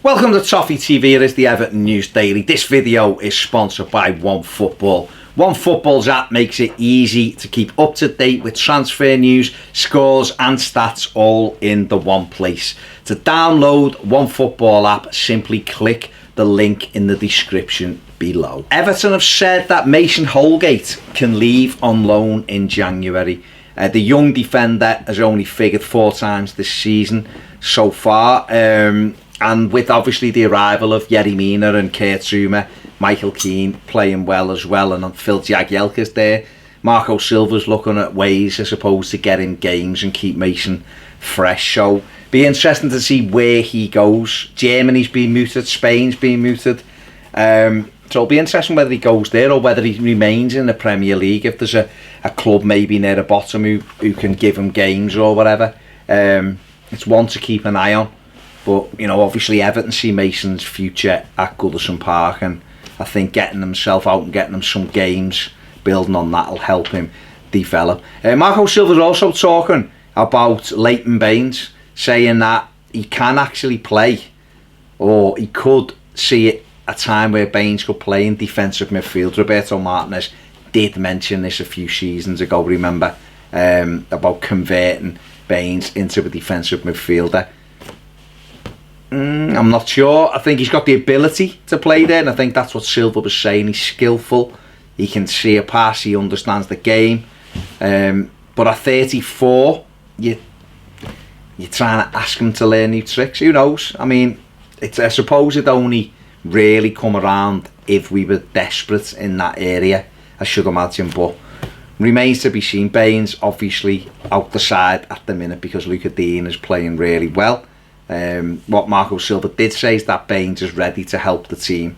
Welcome to Toffee TV. It is the Everton News Daily. This video is sponsored by OneFootball. OneFootball's app makes it easy to keep up to date with transfer news, scores and stats all in the one place. To download OneFootball app, simply click the link in the description below. Everton have said that Mason Holgate can leave on loan in January. The young defender has only figured 4 times this season so far. And with obviously the arrival of Yerry Mina and Kurt Zouma, Michael Keane playing well as well, and Phil Jagielka's there, Marco Silva's looking at ways, I suppose, to get in games and keep Mason fresh. So be interesting to see where he goes. Germany's been mooted, Spain's been mooted. So it'll be interesting whether he goes there or whether he remains in the Premier League. If there's a club maybe near the bottom who can give him games or whatever. It's one to keep an eye on. But, you know, obviously Everton see Mason's future at Goodison Park, and I think getting himself out and getting him some games, building on that will help him develop. Marco Silva's also talking about Leighton Baines, saying that he can actually play, or he could see it a time where Baines could play in defensive midfield. Roberto Martinez did mention this a few seasons ago, remember, about converting Baines into a defensive midfielder. I'm not sure. I think he's got the ability to play there, and I think that's what Silva was saying. He's skillful, he can see a pass, he understands the game. But at 34, you're trying to ask him to learn new tricks. Who knows? I mean, I suppose it only really come around if we were desperate in that area, I should imagine. But remains to be seen. Baines obviously out the side at the minute because Luca Dean is playing really well. What Marco Silva did say is that Baines is ready to help the team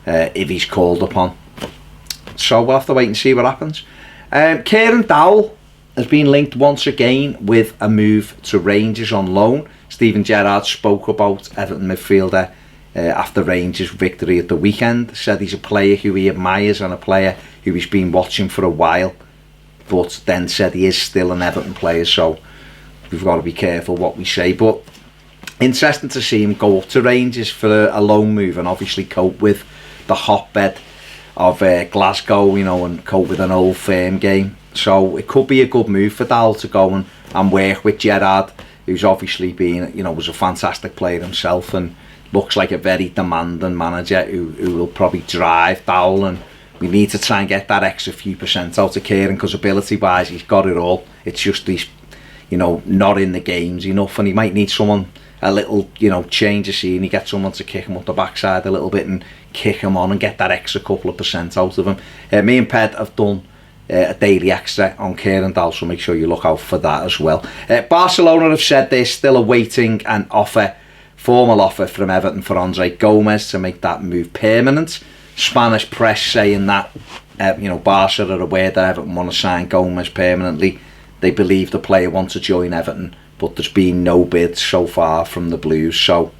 if he's called upon. So we'll have to wait and see what happens. Kieran Dowell has been linked once again with a move to Rangers on loan. Steven Gerrard spoke about Everton midfielder after Rangers' victory at the weekend. Said he's a player who he admires and a player who he's been watching for a while, but then said he is still an Everton player, so we've got to be careful what we say. But interesting to see him go up to Rangers for a loan move and obviously cope with the hotbed of Glasgow, you know, and cope with an Old Firm game. So it could be a good move for Dowell to go and work with Gerrard, who's obviously been, you know, was a fantastic player himself and looks like a very demanding manager who will probably drive Dowell. And we need to try and get that extra few percent out of Kieran, because ability-wise he's got it all. It's just he's, you know, not in the games enough, and he might need someone, a little, you know, change of scene. He gets someone to kick him up the backside a little bit and kick him on and get that extra couple of percent out of him. Me and Ped have done a daily extra on Kieran Dowell, so make sure you look out for that as well. Barcelona have said they're still awaiting an formal offer from Everton for Andre Gomez to make that move permanent. Spanish press saying that you know, Barca are aware that Everton want to sign Gomez permanently. They believe the player wants to join Everton, but there's been no bid so far from the Blues. So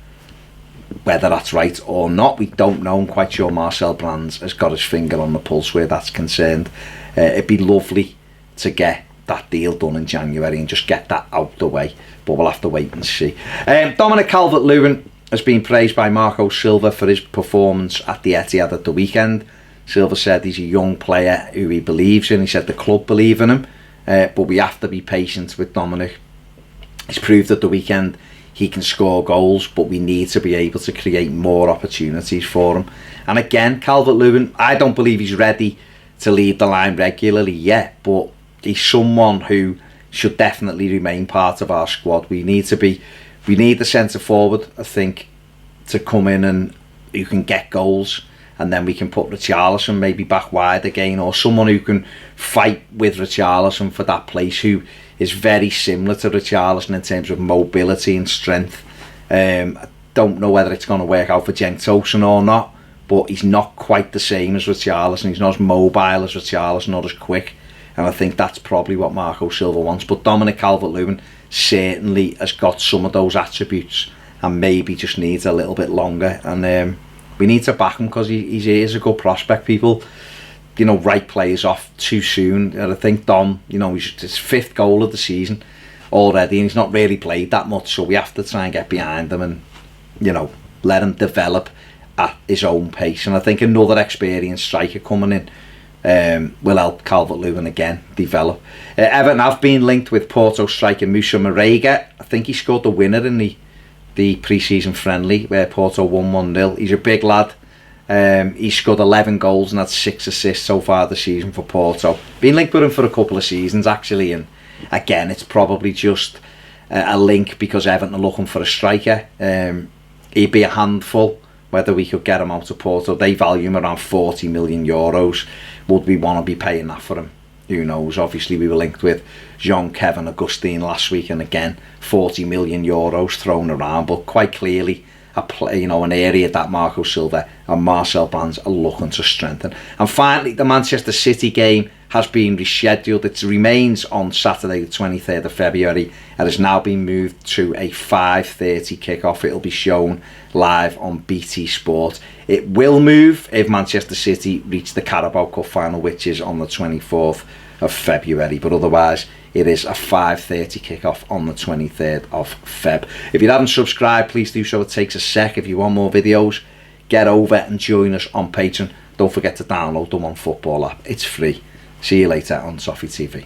whether that's right or not, we don't know. I'm quite sure Marcel Brands has got his finger on the pulse where that's concerned. It'd be lovely to get that deal done in January and just get that out the way, but we'll have to wait and see. Dominic Calvert-Lewin has been praised by Marco Silva for his performance at the Etihad at the weekend. Silva said he's a young player who he believes in. He said the club believe in him, but we have to be patient with Dominic. He's proved at the weekend he can score goals, but we need to be able to create more opportunities for him. And again, Calvert-Lewin, I don't believe he's ready to lead the line regularly yet, but he's someone who should definitely remain part of our squad. We need the centre forward, I think, to come in and who can get goals, and then we can put Richarlison maybe back wide again, or someone who can fight with Richarlison for that place, who is very similar to Richarlison in terms of mobility and strength. I don't know whether it's going to work out for Cenk Tosun or not, but he's not quite the same as Richarlison. He's not as mobile as Richarlison, not as quick, and I think that's probably what Marco Silva wants. But Dominic Calvert-Lewin certainly has got some of those attributes and maybe just needs a little bit longer, and we need to back him because he is a good prospect. People, you know, write players off too soon, and I think Dom, you know, he's his 5th goal of the season already and he's not really played that much, so we have to try and get behind him and, you know, let him develop at his own pace. And I think another experienced striker coming in will help Calvert-Lewin again develop. Everton have been linked with Porto striker Moussa Marega. I think he scored the winner in the pre-season friendly where Porto won 1-0. He's a big lad. He's scored 11 goals and had 6 assists so far this season for Porto. Been linked with him for a couple of seasons actually, and again it's probably just a link because Everton are looking for a striker. He'd be a handful whether we could get him out of Porto. They value him around 40 million euros. Would we want to be paying that for him? Who knows? Obviously we were linked with Jean-Kevin Augustin last week, and again 40 million euros thrown around, but quite clearly an area that Marco Silva and Marcel Brands are looking to strengthen. And finally, the Manchester City game has been rescheduled. It remains on Saturday the 23rd of February and has now been moved to a 5:30 kickoff. It'll be shown live on BT Sport. It will move if Manchester City reach the Carabao Cup final, which is on the 24th of February, but otherwise it is a 5:30 kickoff on the 23rd of Feb. If you haven't subscribed, please do so. It takes a sec. If you want more videos, get over and join us on Patreon. Don't forget to download the One Football app. It's free. See you later on Toffee TV.